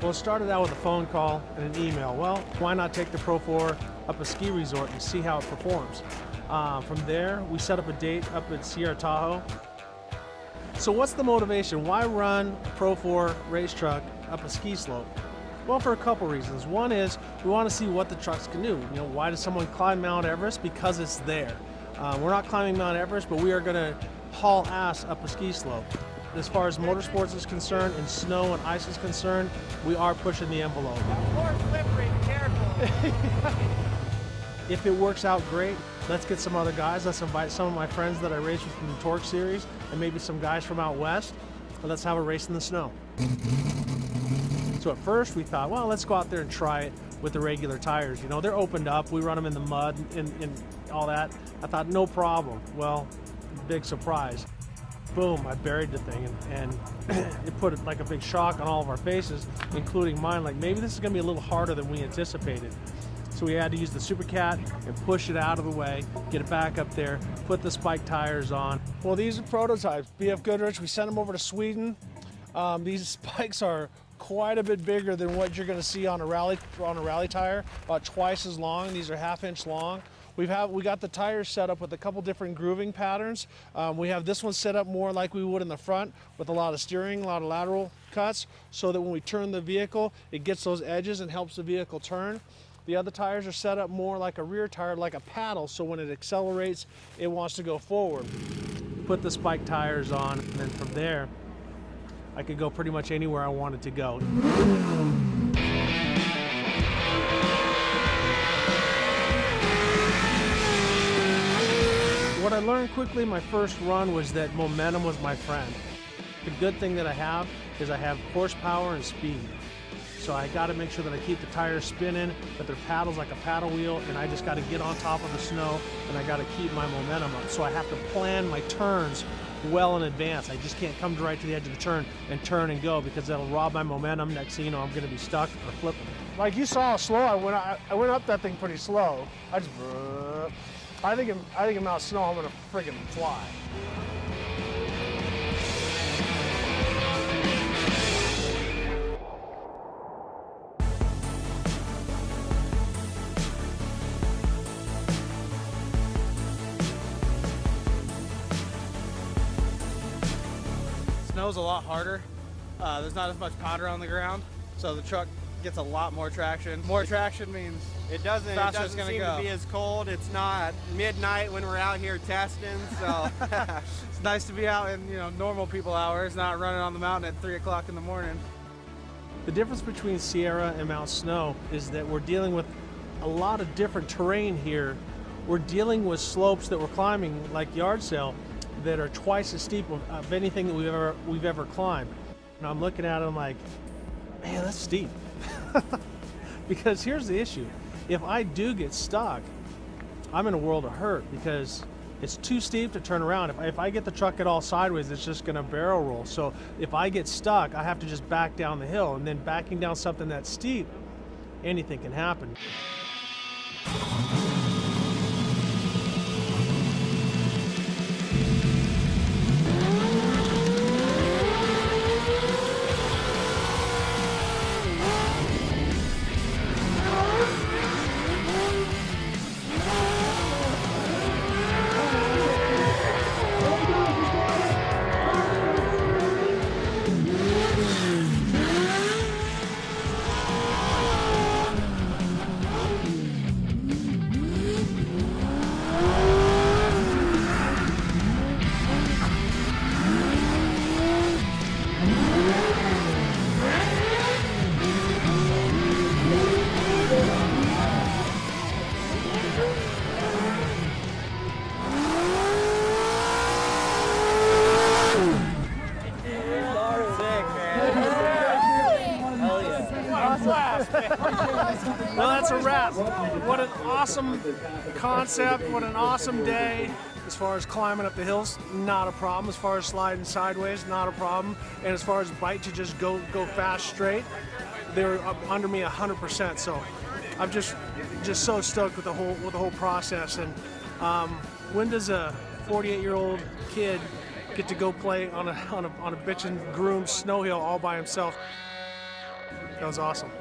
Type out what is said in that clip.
Well, it started out with a phone call and an email. Well, why not take the Pro 4 up a ski resort and see how it performs? From there, we set up a date up at Sierra Tahoe. So what's the motivation? Why run a Pro 4 race truck up a ski slope? Well, for a couple reasons. One is we want to see what the trucks can do. You know, why does someone climb Mount Everest? Because it's there. We're not climbing Mount Everest, but we are going to haul ass up a ski slope. As far as motorsports is concerned and snow and ice is concerned, we are pushing the envelope. More slippery, careful. If it works out great, let's get some other guys. Let's invite some of my friends that I race with from the Torque series and maybe some guys from out west. And let's have a race in the snow. So at first we thought, well, let's go out there and try it with the regular tires. You know, they're opened up. We run them in the mud and all that. I thought, no problem. Well, big surprise. Boom, I buried the thing and it put like a big shock on all of our faces, including mine. Like, maybe this is gonna be a little harder than we anticipated. So we had to use the Super Cat and push it out of the way, get it back up there, put the spike tires on. Well, these are prototypes. BF Goodrich, we sent them over to Sweden. These spikes are quite a bit bigger than what you're going to see on a rally tire, about twice as long. These are 1/2 inch long. We got the tires set up with a couple different grooving patterns. We have this one set up more like we would in the front with a lot of steering, a lot of lateral cuts, so that when we turn the vehicle, it gets those edges and helps the vehicle turn. The other tires are set up more like a rear tire, like a paddle, so when it accelerates, it wants to go forward. Put the spike tires on, and then from there, I could go pretty much anywhere I wanted to go. What I learned quickly in my first run was that momentum was my friend. The good thing that I have is I have horsepower and speed. So I got to make sure that I keep the tires spinning, that they're paddles like a paddle wheel, and I just got to get on top of the snow, and I got to keep my momentum up. So I have to plan my turns well in advance. I just can't come right to the edge of the turn and go, because that'll rob my momentum. Next thing you know, I'm going to be stuck or flipping. Like you saw how slow I went up that thing pretty slow. I think in Mount Snow I'm going to friggin' fly. Snow's a lot harder. There's not as much powder on the ground, so the truck gets a lot more traction. More traction means it doesn't seem to be as cold. It's not midnight when we're out here testing, so it's nice to be out in, normal people hours, not running on the mountain at 3 o'clock in the morning. The difference between Sierra and Mount Snow is that we're dealing with a lot of different terrain here. We're dealing with slopes that we're climbing, like yard sale, that are twice as steep of anything that we've ever climbed. And I'm looking at it, I'm like, man, that's steep. Because here's the issue. If I do get stuck, I'm in a world of hurt, because it's too steep to turn around. If I get the truck at all sideways, it's just gonna barrel roll. So if I get stuck, I have to just back down the hill, and then backing down something that's steep, anything can happen. Well, that's a wrap. What an awesome concept, what an awesome day. As far as climbing up the hills, not a problem. As far as sliding sideways, not a problem. And as far as bite to just go fast straight, they were up under me 100%. So I'm just so stoked with the whole process. And when does a 48-year-old kid get to go play on a bitchin' groomed snow hill all by himself? That was awesome.